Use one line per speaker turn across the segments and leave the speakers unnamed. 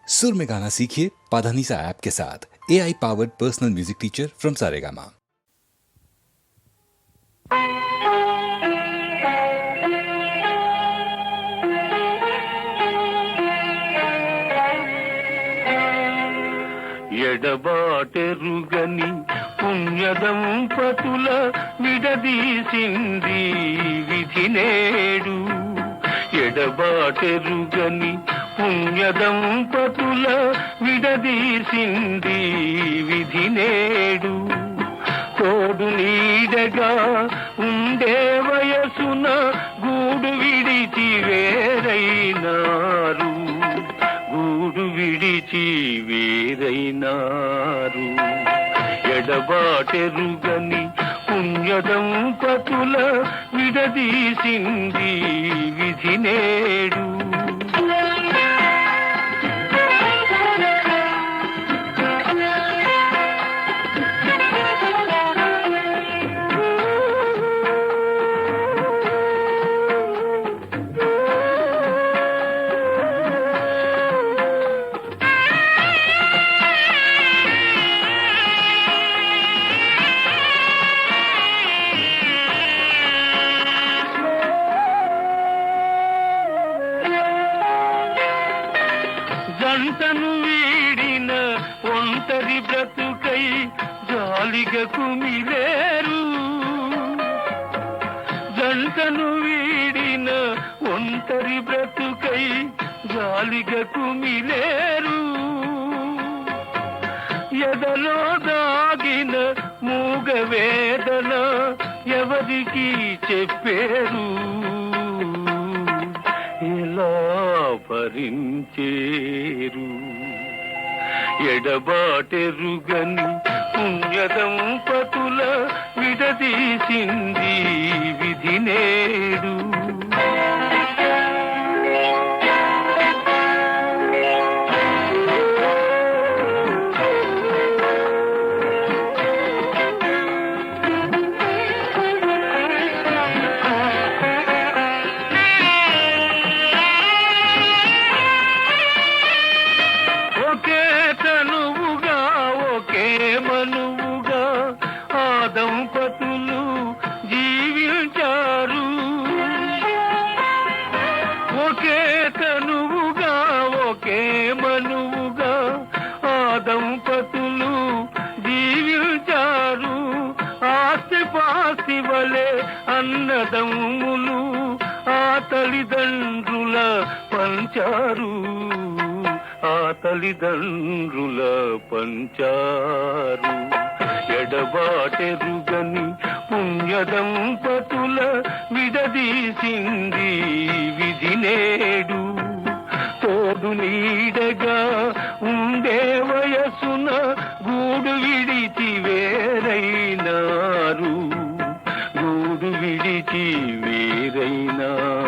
सुर में गाना सीखिए पाधानीसा ऐप के साथ। AI powered personal music teacher from Saregama.
ఎడబాటెరుగని పుణ్యదంపతుల విడదీసింది విధి నేడు. ఎడబాటెరుగని పుణ్యదంపతుల విడదీసింది విధి నేడు. తోడు నీడగా ఉండే వయసున గూడు విడిచి వేరైనారు, గూడు విడిచి వేరైనారు. ఎడబాటెరుగని పుణ్యదంపతుల విడదీసింది విధి నేడు. జంటను వీడిన ఒంటరి బ్రతుకై జాలిగా కుమిలేరు. జంటను వీడిన ఒంటరి బ్రతుకై జాలిగా కుమిలేరు. ఎదలో దాగిన మూగ వేదన ఎవరికి చెప్పేరు, ఎలా భరించేరు. ఎడబాటెరుగని పుణ్యదంపతుల విడదీసింది విధి నేడు. ఒకే తనువుగా ఒకే మనువుగా ఆ దంపతులు జీవించారు. ఒకే తనువుగా ఒకే మనువుగా ఆ దంపతులు జీవించారు. ఆస్తి పాస్తి వలె అన్నదమ్ములు ఆ తల్లిదండ్రుల పంచారు, ఆ తల్లిదండ్రుల పంచారు. ఎడబాటెరుగని పుణ్యదంపతుల విడదీసింది విధి నేడు. తోడు నీడగా ఉండే వయసున గూడు విడిచి వేరైనారు, గూడు విడిచి వేరైనారు.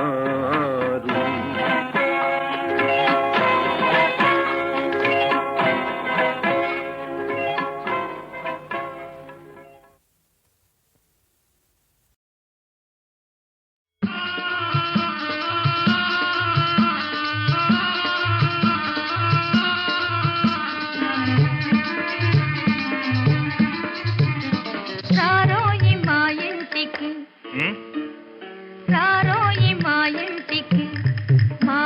రారోయి మా ఇంటికి, రారోయి మా ఇంటికి, మా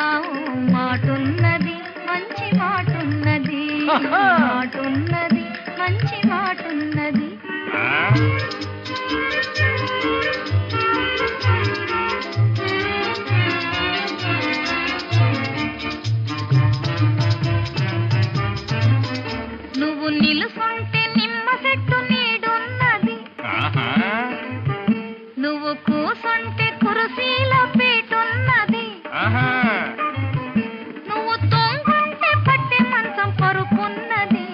మాటున్నది మంచి మాటున్నది, మాటున్నది మంచి మాటున్నది. నువ్వు నిలుసుంటే నిమ్మ చెట్టు నీడున్నది, నువ్వు కూసుంటే కురుసీల పీటున్నది, నువ్వు తొంగుంటే పట్టె మంచం పరుపున్నది.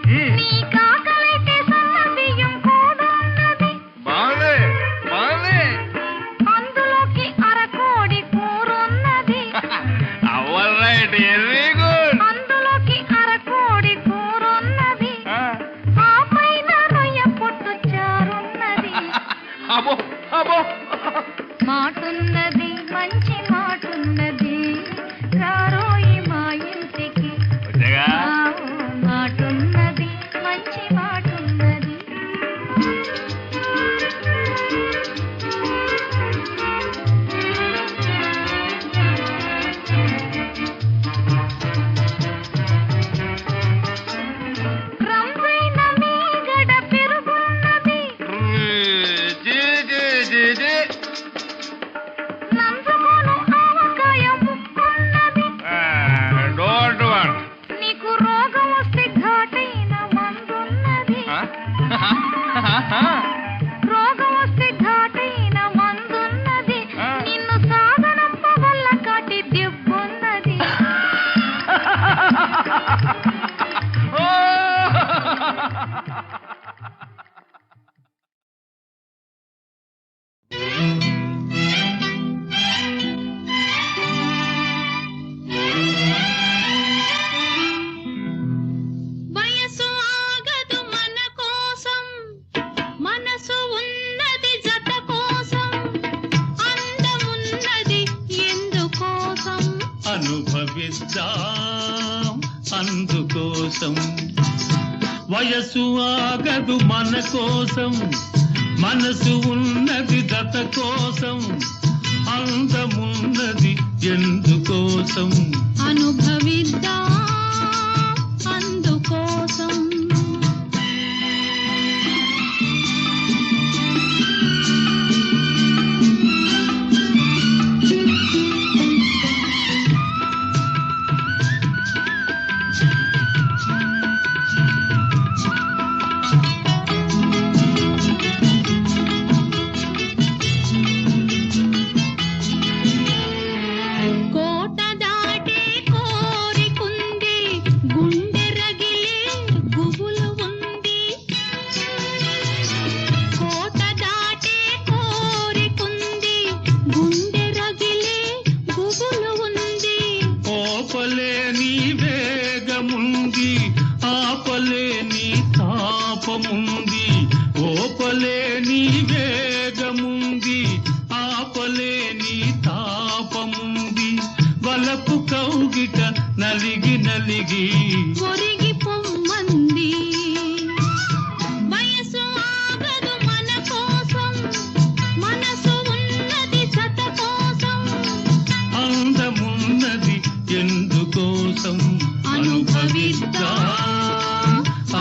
నీ కాకలైతే సన్న బియ్యం కూడున్నది
బాగుంది బాగుంది.
అందులోకి అరకోడి కూరున్నది
అవర్ రైట్, వెరీ గుడ్.
అందులోకి అరకోడి కూరున్నది ఆ పైన రొయ్య పొట్టు చారున్నది
అబ్బో అబ్బో.
మాటున్నది మంచి మాటున్నది రారోయి మా ఇంటికి
వచ్చాగా.
మాటున్నది మంచి మాటున్నది రంపైన మీగడ పెరుగున్నది
జీ జీ జీ జీ.
నంజుకోను ఆవకాయ ముక్కున్నది
డోంట్ వాంట్.
నీకు రోగం వస్తే ఘాటైన మందున్నది రోగం వస్తే ఘాటైన మందున్నది నిన్ను సాగనంప వల్ల కాటి దెబ్బున్నది వయసు ఆగదు మన కోసం మనసు ఉన్నది జత కోసం అందమున్నది ఎందుకోసం
అనుభవిద్దాం అందుకోసం వయసు ఆగదు మన కోసం మనసు ఉన్నది గత కోసం అందమున్నది ఎందుకోసం
అనుభవిద్దాం అందుకోసం కోట దాటే కోరికుంది గుండె రగిలే గుబులు ఉంది కోట దాటే కోరికుంది గుండె రగిలే గుబులు ఉంది
ఓపలేని వేగముంది ఆపలేని తాపముంది ఓపలేని వేగముంది ఆపలేని తాపముంది వలపు కౌగిట నలిగి నలిగి
ఒరిగి పొమ్మంది వయసు ఆగదు మన కోసం మనసు ఉన్నది జత కోసం
అందమున్నది ఎందుకోసం అనుభవిద్దాం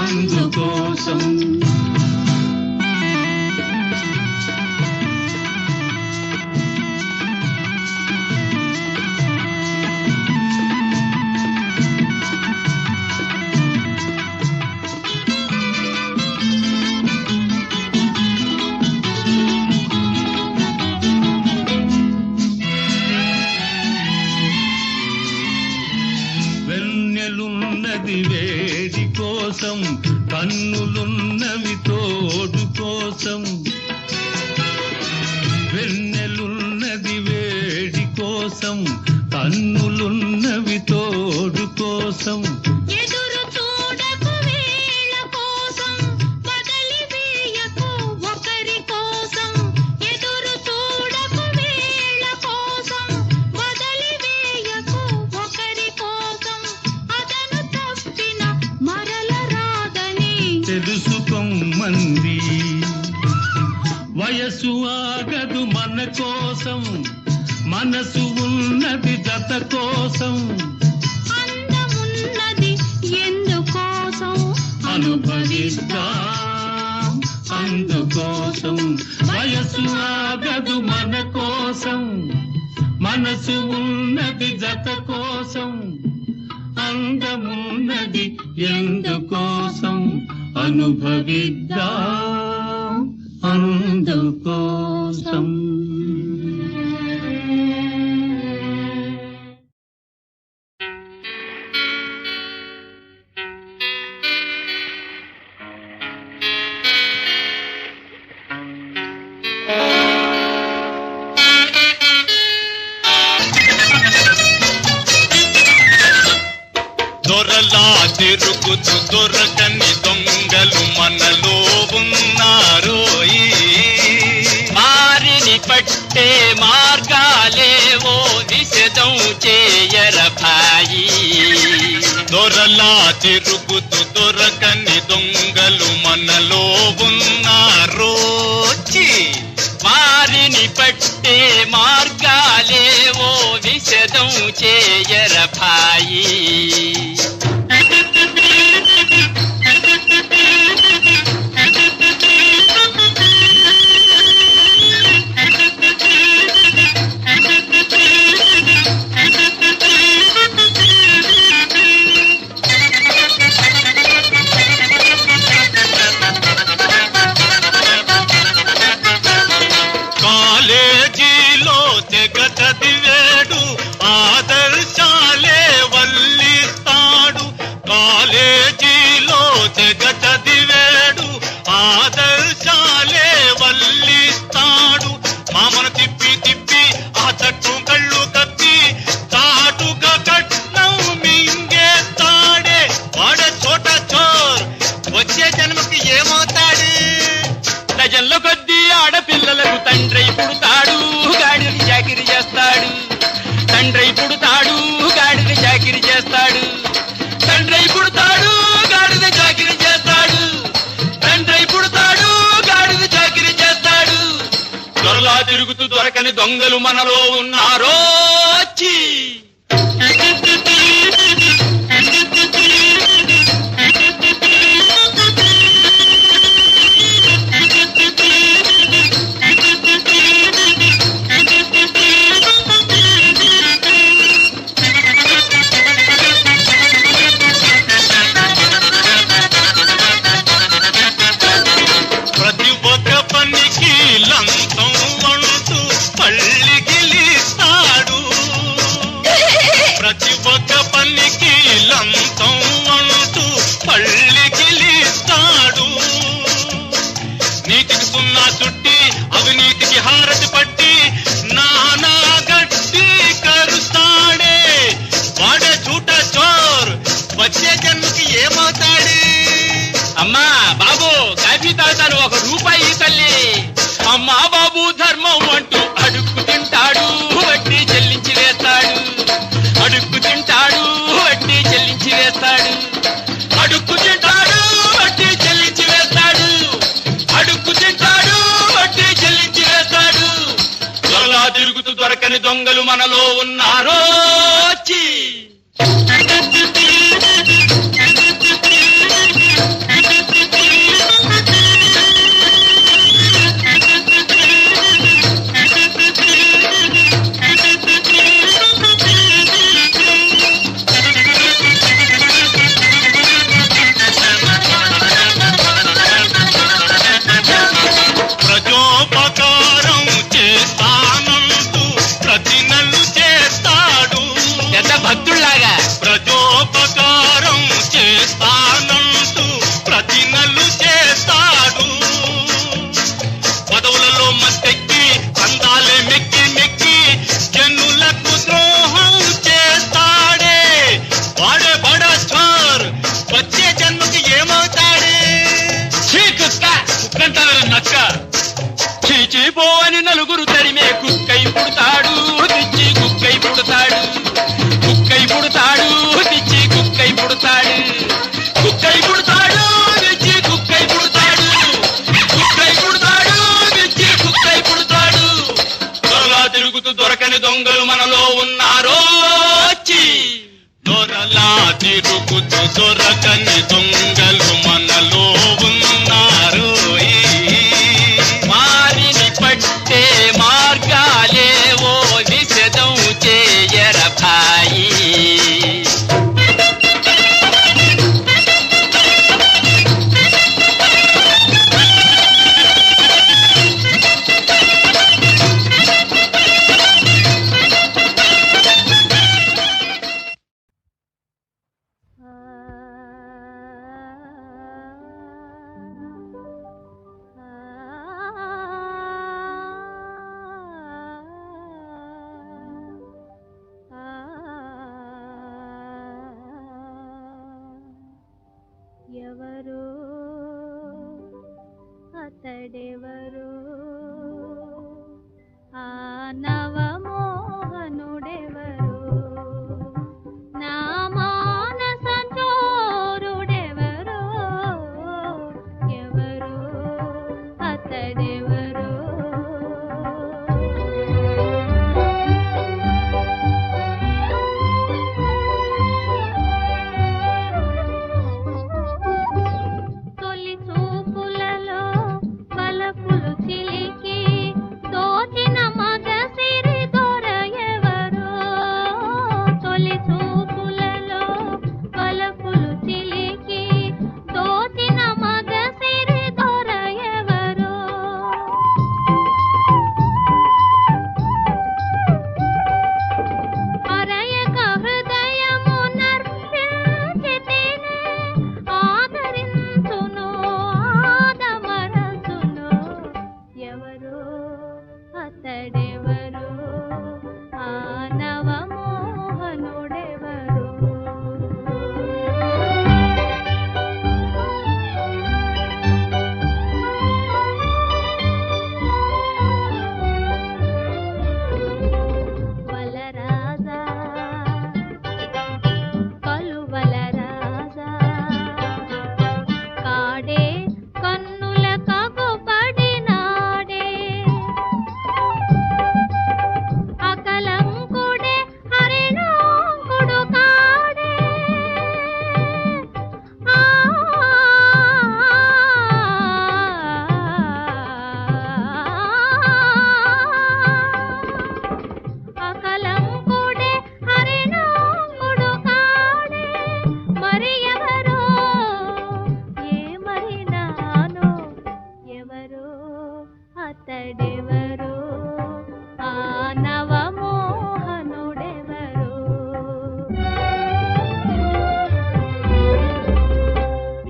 అందుకోసం వెన్నెలున్నది వేడి కోసం కన్నులున్నవి తోడు కోసం వెన్నెలున్నది వేడి కోసం కన్నులున్నవి తోడు కోసం
ఎదురు చూడకు వేళ కోసం బదలి వేయకు ఒకరి కోసం ఎదురు చూడకు వేళ కోసం బదలి వేయకు ఒకరి కోసం అతను తప్పిన మరల రాదని
తెలుసుకోమంది వయసు ఆగదు మన కోసం మనసు ఉన్నది జత కోసం
అందమున్నది ఎందుకోసం
అనుభవిద్దాం అందుకోసం వయసు ఆగదు మన కోసం మనసు ఉన్నది జత కోసం అందమున్నది ఎందుకోసం అనుభవిద్దాం అందుకోసం
తిరుగుతూ దొరకని దొంగలు మనలో ఉన్నారు.
మారిని పట్టే మార్గాలేవో నిషేధం చేయర భాయి.
దొరలా తిరుగుతూ దొరకని దొంగలు మనలో ఉన్నారు.
మారిని పట్టే మార్గాలేవో నిషేధం చేయర భాయి.
కాలేజీలో తెగ చదివేడు ఆదర్శాలే వల్లిస్తాడు. కాలేజీలో తెగ చదివేడు ఆదర్శాలే వల్లిస్తాడు. మామను తిప్పి తిప్పి ఆ తట్టు కళ్ళు కత్తి చాటుగా కట్నం మింగేస్తాడే. వాడ చోట చోర్ వచ్చే జన్మకి ఏమవుతాడు?
డజన్ల కొద్దీ ఆడపిల్లలకు తండ్రి పుడతాడు, గాడిని చాకిరి చేస్తాడు. తండ్రి పుడతాడు, గాడిని చాకిరి చేస్తాడు. తండ్రి పుడతాడు, గాడిద చాకిరి చేస్తాడు. తండ్రి పుడతాడు, గాడిద చాకిరి చేస్తాడు. దొరలా తిరుగుతూ దొరకని దొంగలు మనలో ఉన్నారో.
ప్రతి ఒక్క పనికి లంచం అంటూ పళ్ళిగిలిస్తాడు. ప్రతి ఒక్క పనికి లంచం అంటూ పళ్ళిగిలిస్తాడు. నీతికి సున్నా చుట్టి అవినీతికి హారతి పట్టి నానా గట్టి కరుస్తాడే. వాడే చూట చోర్ వచ్చే జన్మకి ఏమవుతాడు?
అమ్మా బాబు కాఫీ తాగుతాను, 1 రూపాయి తల్లి. అమ్మా బాబు ధర్మం అంటూ అడుక్కు తింటాడు, వడ్డీ చెల్లించి వేస్తాడు. అడుక్కు తింటాడు, వడ్డీ చెల్లించి వేస్తాడు. అడుక్కు తింటాడు, వడ్డీ చెల్లించి వేస్తాడు. అడుక్కు తింటాడు, వడ్డీ చెల్లించి వేస్తాడు. దొరలా తిరుగుతూ దొరకని దొంగలు మనలో ఉన్నారో.
ప్రజోపకారం చేస్తానంటూ ప్రతి నెల్లు చేస్తాడు.
పెద్ద భక్తుల్లాగా
ప్రజోపకారం చేస్తానంటూ ప్రతి నెల్లు చేస్తాడు. పదవులలో మత్తెక్కి అందాలే మెక్కి మెక్కి జనులకు ద్రోహం చేస్తాడే. వాడే బడా చోర్ వచ్చే జన్మకి ఏమవుతాడే?
నక్క చీచిపో అని నలుగురు తరిమే కుక్కై పుడతాడు, తెచ్చి కుక్కై పుడతాడు. కుక్కై పుడతాడు, తెచ్చి కుక్కై పుడతాడు. కుక్కై పుడతాడు, తెచ్చి కుక్కై పుడతాడు. కుక్కై పుడతాడు, తెచ్చి కుక్కై పుడతాడు. దొరలా తిరుగుతూ దొరకని దొంగలు మనలో ఉన్నారో.
దొరలా తిరుగుతూ దొరకని దొంగలు మనలో ఉన్నారు.
మారిని పట్టే మార్గాలేవో
ఎవరో అతడెవరో ఆ నవమోహనుడెవరో నా మానస చోరుడెవరో ఎవరో అతడెవరో తొలి చూపులలో బలపులు చిలికి దోచిన మగ సిరి దొర ఎవరో తొలి చూపులలో బలపులు చిలికి దోచిన మగ సిరి దొర ఎవరో అరయక హృదయము నర్పించితినే ఆదరించును ఆదమరచును ఎవరో అతడెవరో ఆ నవమోహనుడెవరో వలరాజా కలువల రాజా కాడే కన్నుల కగుపడినాడే అకలంకుడే హరిణాంకుడు కాడే ఆ అకలంకుడే హరిణాంకుడు కాడే మరి ఎవరో ఏమరినానో ఎవరో అతడెవరో ఆ నవమోహనుడెవరో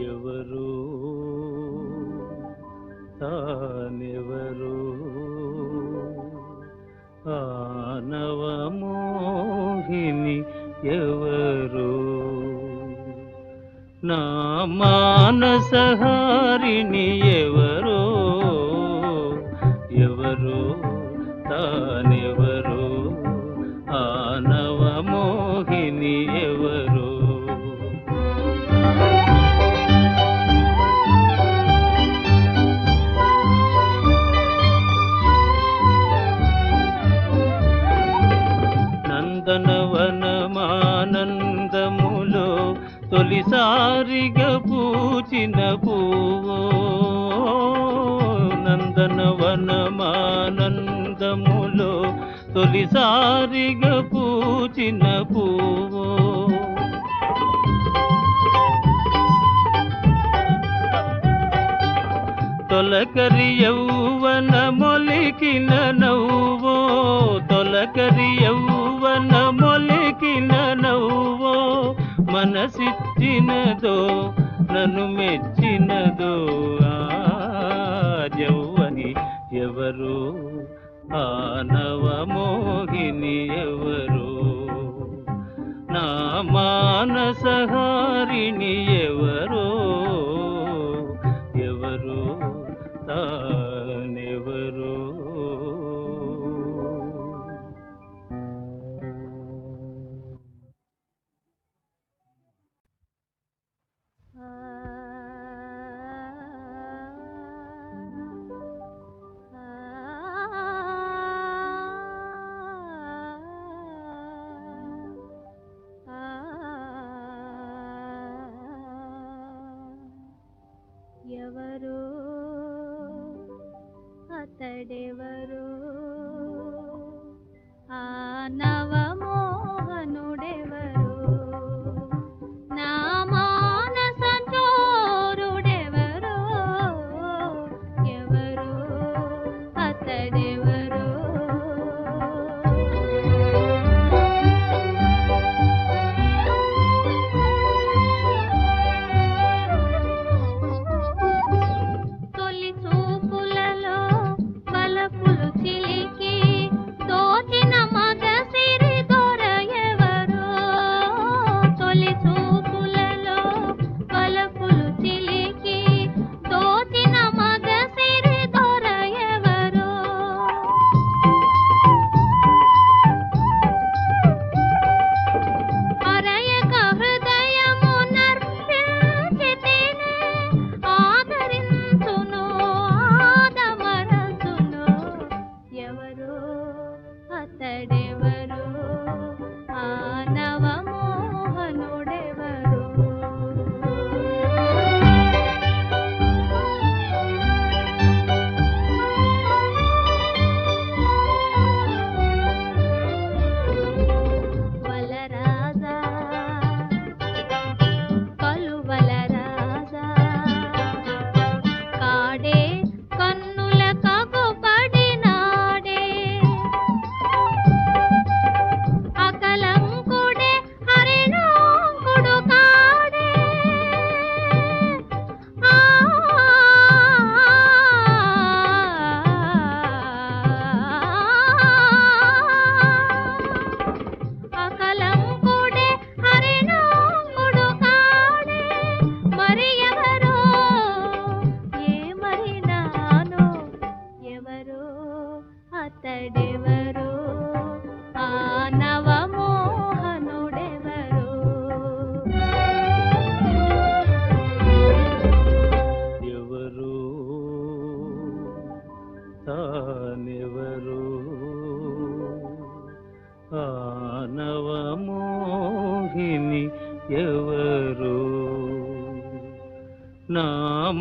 ఎవరో తానెవరో ఆ నవమోహిని ఎవరో నా మానసహారిణి ఎవరో ఎవరో తానెవరో ఆ నవమోహిని ఎవరో నందనవనమానందములో తొలిసారిగా పూచిన పువ్వో నందనవనమానందములో తొలిసారిగా పూచిన పువ్వో తొలకరి యౌవన మొలికిన నవ్వో తొలకరి యౌవన మొలికిన నవ్వో మనసిచ్చినదో నన్ను మెచ్చినదో ఆ యౌవని ఎవరో ఆ నవమోహిని ఎవరో నా మానసహారిణి ఎవరో ఎవరో తానెవరో
ఎవరో అతడెవరో ఆ నవమోహనుడెవరో నా మానస చోరుడెవరో ఎవరో అతడెవరో తొలి చూపులలో బలపులు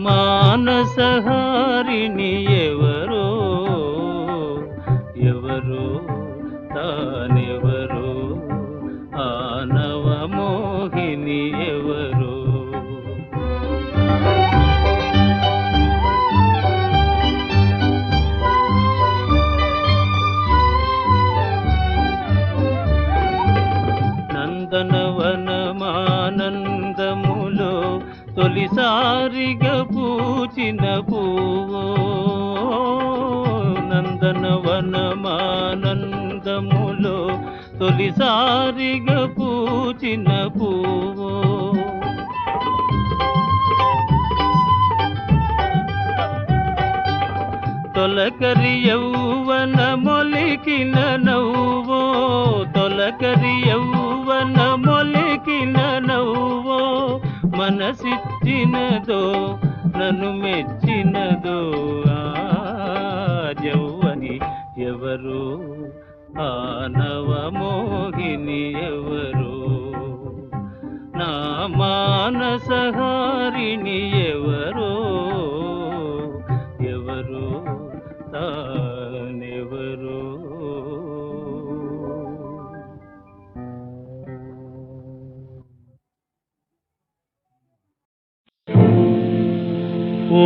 మానసహారిణి ఎవరో ఎవరో తానెవరో ఆ నవమోహిని ఎవరో. నందనవనమానందములో తొలిసారిగా పూచిన పువ్వో, నందనవనమానందములో తొలిసారిగా పూచిన పువ్వో. తొలకరి యౌవన మొలికిన నవ్వో, తొలకరి యౌవన మొలికిన నవ్వో, మనసిచ్చినదో నన్ను మెచ్చినదో ఆ యౌవని ఎవరు ఆ నవమోహిని ఎవరు, నా మానసహారిణి ఎవరో ఎవరో తానెవరో. ఓ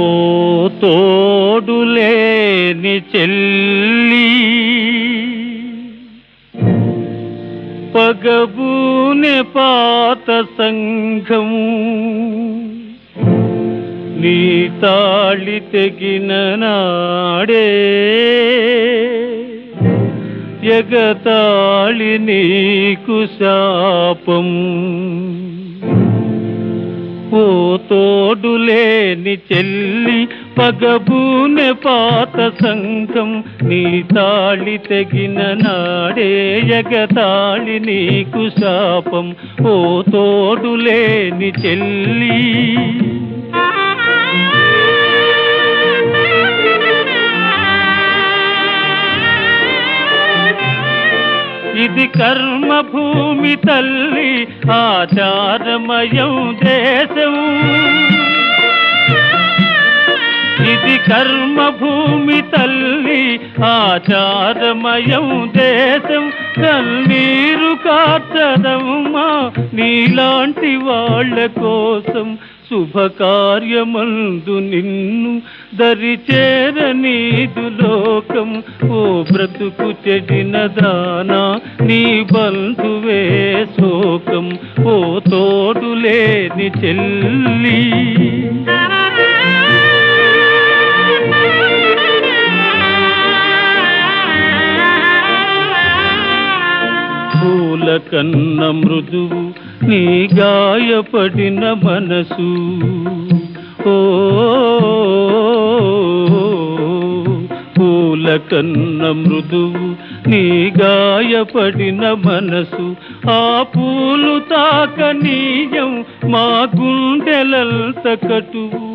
తోడులేని చెల్లి పగబూనె పాత సంఘము, నీ తాళి తెగిన నాడే ఎగతాళి నీకు శాపం. ఓ తోడులేని చెల్లి పగబూనె పాత సంఘం, నీ తాళి తెగిన నాడే ఎగతాళి నీకు శాపం. ఓ తోడులేని చెల్లి ఇది కర్మభూమి తల్లి ఆచారమయం దేశం, ఇది కర్మభూమి తల్లి ఆచారమయం దేశం. కన్నీరు కార్చదమ్మా నీలాంటి వాళ్ళ కోసం, శుభకార్యమందు నిన్ను దరిచేరనీదు లోకం. ఓ బ్రతుకు చెడిన దానా నీ బంధువే శోకం. ఓ తోడులేని చెల్లి పూల కన్న మృదువు నీ గాయపడిన మనసు. ఓ పూల కన్న మృదువు నీ గాయపడిన మనసు, ఆ పూలు తాకనీయం మా గుండెలంత కటువు.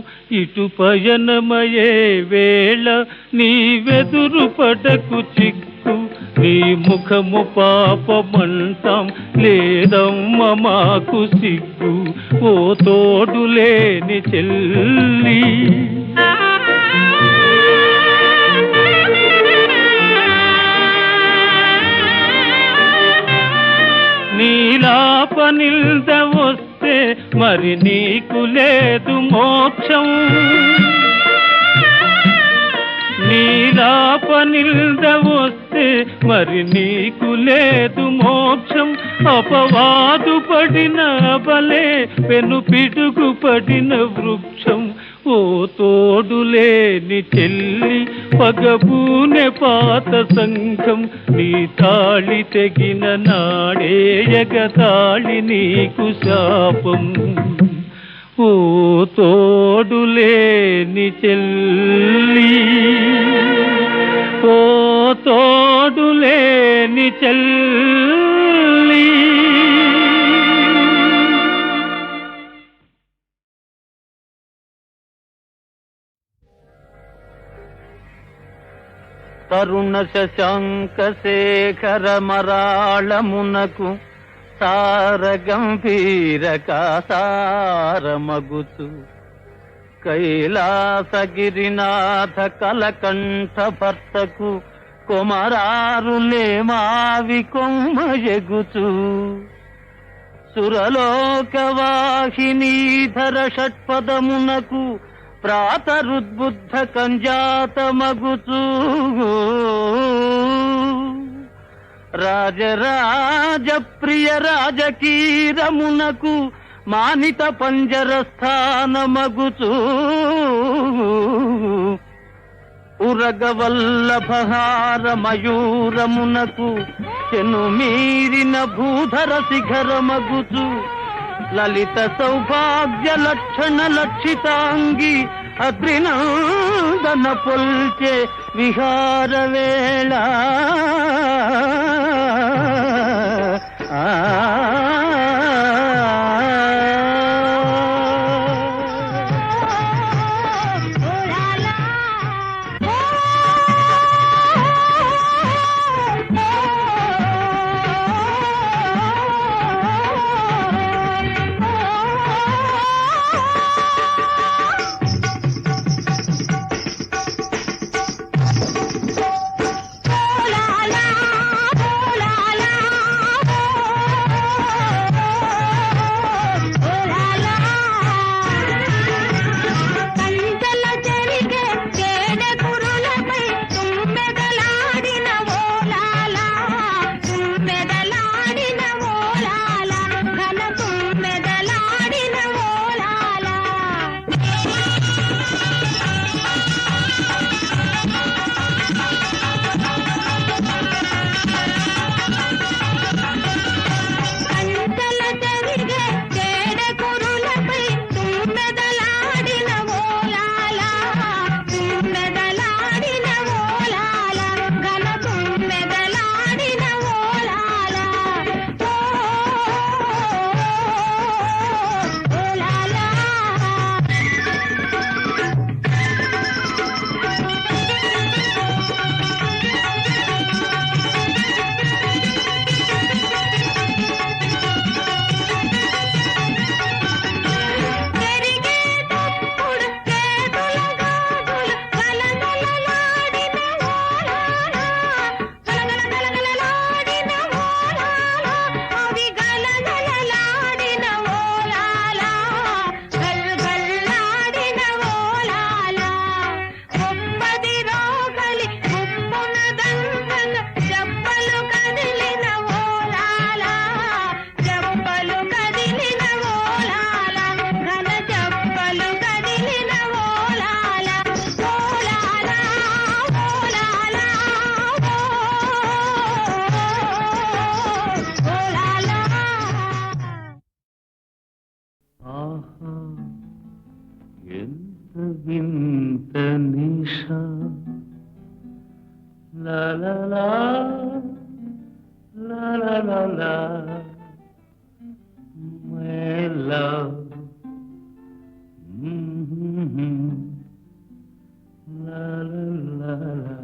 ఇటు పయనమయే వేళ నీ వెదురు పడకు చిక్కు, నీ ముఖము పాపమంటాం లేదమ్మ మాకు సిగ్గు. ఓ తోడులేని చెల్లి నీలాపనిల్ద వస్తే మరి నీకు లేదు మోక్షం, నీలాపనిల్ద వస్తే మరి నీకు లేదు మోక్షం. అపవాదు పడిన బలే పెను పిడుగు పడిన వృక్షం. ఓ తోడులేని చెల్లి పగబూనె పాత సంఘం, నీ తాళి తెగిన నాడే ఎగతాళి నీకు శాపం. ఓ తోడులేని చెల్లి, ఓ తోడులేని చెల్లి. తరుణ శశాంక శేఖర మరాళమునకు సార గంభీర కాసారమగుచు కైలాసగిరినాథ కలకంఠ భర్తకు కొమరారులే మావి కొమ్మ ఎగుచు సురలోకవాహినీధర షట్పదమునకు ప్రాతరుద్బుద్ధ కంజాత మగుచు రాజరాజ ప్రియ రాజకీరమునకు మానిత పంజర స్థానమగుచు ఉరగవల్లభహార మయూరమునకు చెను మీరిన భూధర శిఖరమగుచు లలిత సౌభాగ్య లక్షణ లక్షితాంగి అగ్రినందన పొల్చే విహార వేళ ఎంత వింత నిషా లా లా లా లా లా లా లా మై లవ్ లా లా లా లా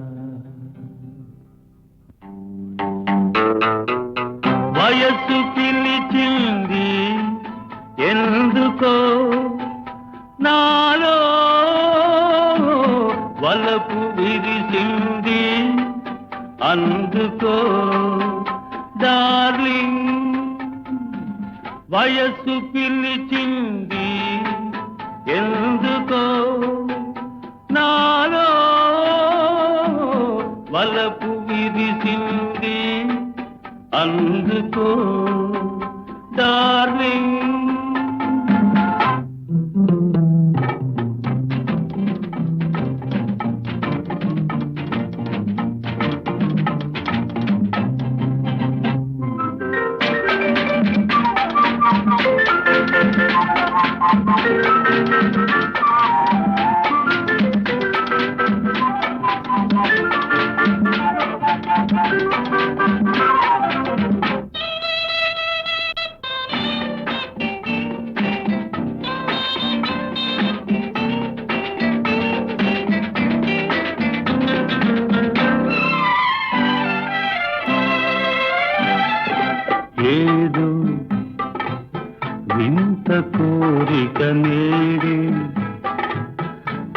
వయస్సు పిలిచింది ఎందుకో నాలో వలపు విరిసింది అందుకో డార్లింగ్ వయస్సు పిలిచింది ఎందుకో నాలో వలపు విరిసింది అందుకో డార్లింగ్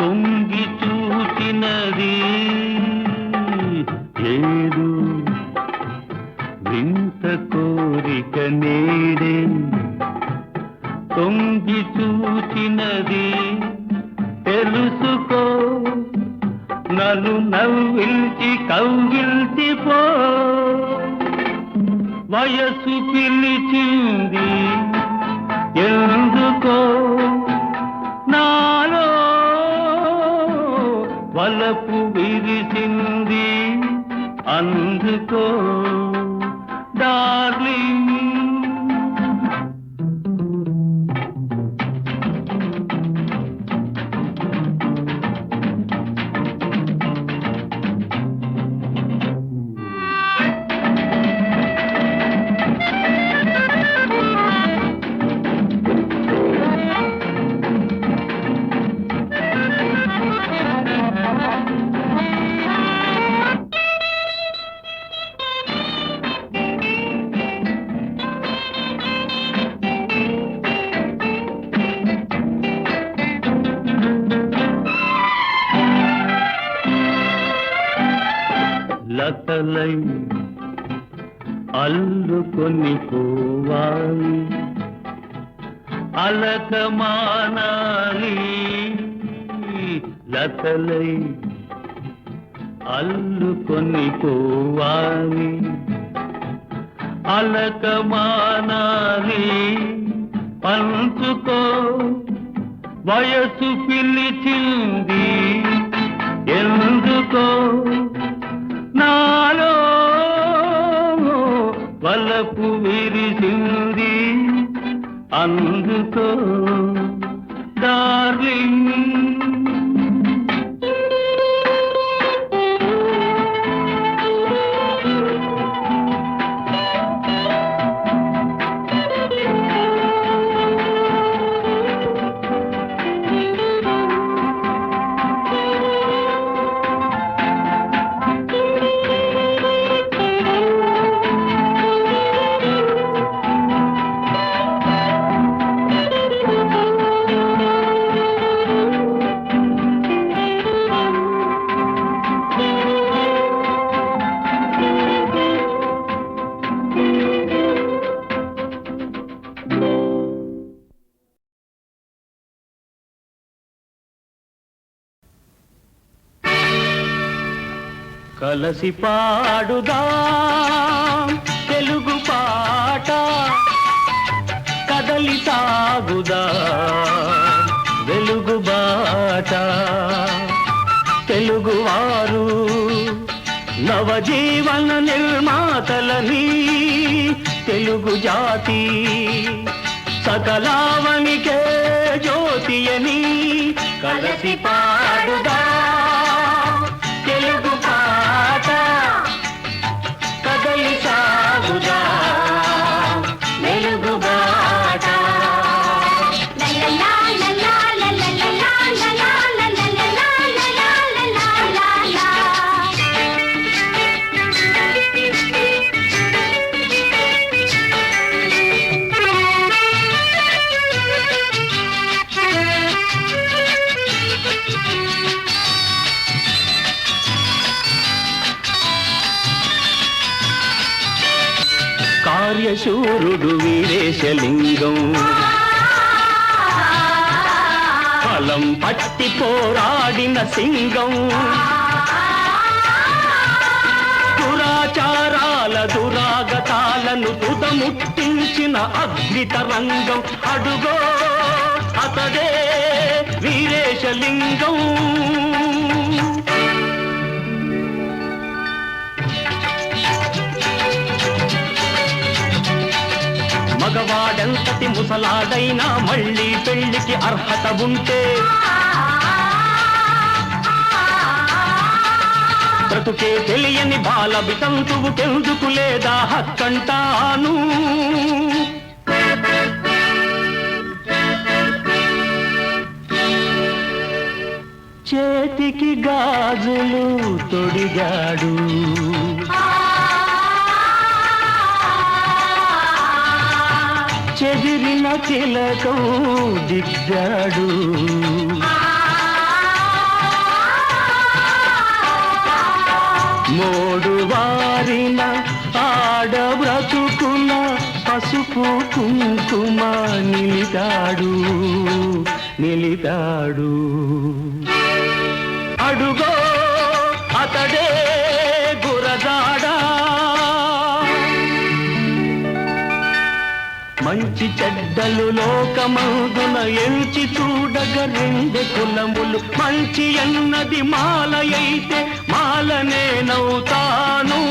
తొంగి చూచినది ఏదు వింత కోరిక నేడే తొంగి చూచినది తెలుసుకో నన్ను నవ్వించి కవ్విల్చిపో వయసు పిలిచింది ఎందుకో నాలో వలపు విరిసింది అందుకో డార్లింగ్ లతలై అల్లుకొని పోవాలి అలకమానాలి లతలై అల్లుకొని పోవాలి అలకమానాలి పంచుకో వయసు పిలిచింది ఎందుకో నాలో వలపు విరిసింది అందుకో డార్లింగ్ కలసి పాడుదాం తెలుగు పాట కదలి సాగుదాం వెలుగు బాట తెలుగువారు నవజీవన నిర్మాతలని తెలుగు జాతి సకలావనికే జ్యోతియని కలసి పాడుదాం తెలుగు పాట కదలి సాగుదాం వెలుగు బాట కార్యశూరుడు వీరేశలింగం ఫలం పట్టి పోరాడిన సింగం దురాచారాల దురాగతాలను తుదముట్టించిన అగ్నితరంగం అడుగో అతడే వీరేశలింగం మగవాడెంతటి ముసలాడైనా మళ్ళీ పెళ్లికి అర్హత ఉంటే బ్రతుకే తెలియని బాల వితంతువుకెందుకు లేదా హక్కంటాను చేతికి గాజులు తొడిగాడు చెదిరిన తిలకం దిద్దాడు పసుపు కుంకుమ నిలిదాడు అడుగో అతడే గురజాడా మంచి చెడ్డలు లోకమందున ఎంచి చూడగ రెండె కులములు మంచి అన్నది మాలయైతే మాలనే నవ్వుతాను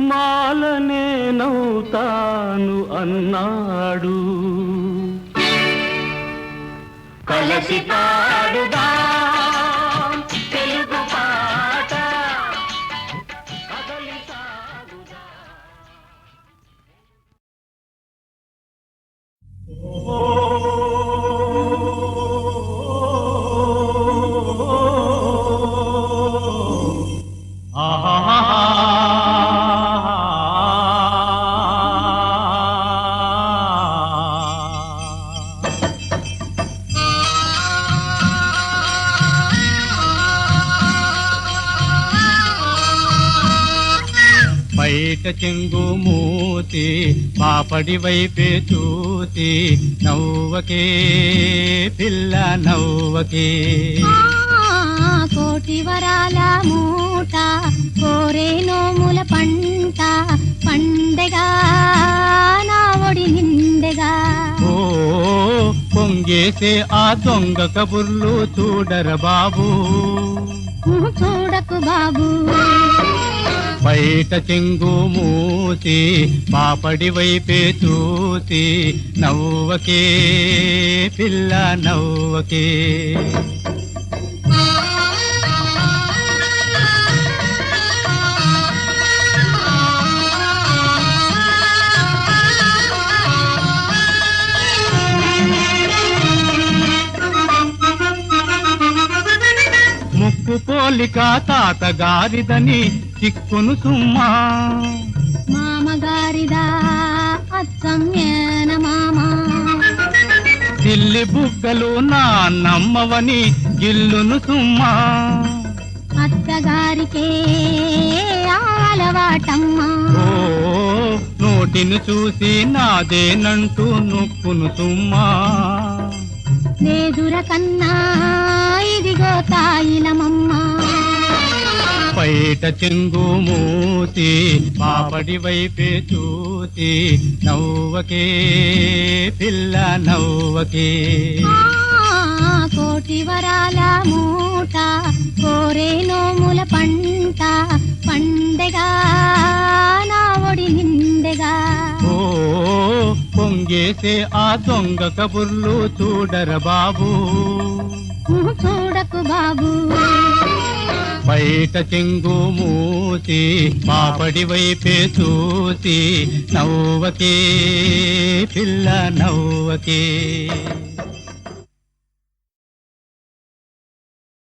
మాలనే నవ్వుతాను అన్నాడు కలసి పాడుదా తెలుగు పాట కదలి సాగుదా
బయట చెంగు మూతి పాపడి వైపే చూసి నవ్వకే పిల్ల నవ్వకే
కోటి వరాల మూట కోరే నోముల పంట పండగా నా ఒడి నిండగా
ఓ పొంగేసే ఆ దొంగ కబుర్లు చూడర బాబు
చూడకు బాబు
బయట చెంగు మూసి పాపడి వైపే చూసి నవ్వకే పిల్ల నవ్వకే ముక్కు పోలిక తాతగారిదని చిక్కును సుమ్మా
మామగారిదా అచ్చం మామ
దిల్లి బుగ్గలు నా నమ్మవని గిల్లును సుమ్మా
అత్తగారికే అలవాటమ్మా
ఓ నోటిని చూసి నాదేనంటూ నొక్కును సుమ్మా
లేదుర కన్నా ఇదిగో తాయిలమమ్మ
బయట చెంగు మూసి పాపడి వైపే చూసి నవ్వకే పిల్ల నవ్వకే
కోటి వరాల మూట కోరే నోముల పంట పండగా నా ఒడి నిండగా
ఓ పొంగేసే ఆ దొంగ కబుర్లు చూడర బాబు
చూడకు బాబు
బయట చెంగు మూసి పాపడి వైపే చూసి నవ్వకే పిల్ల నవ్వకే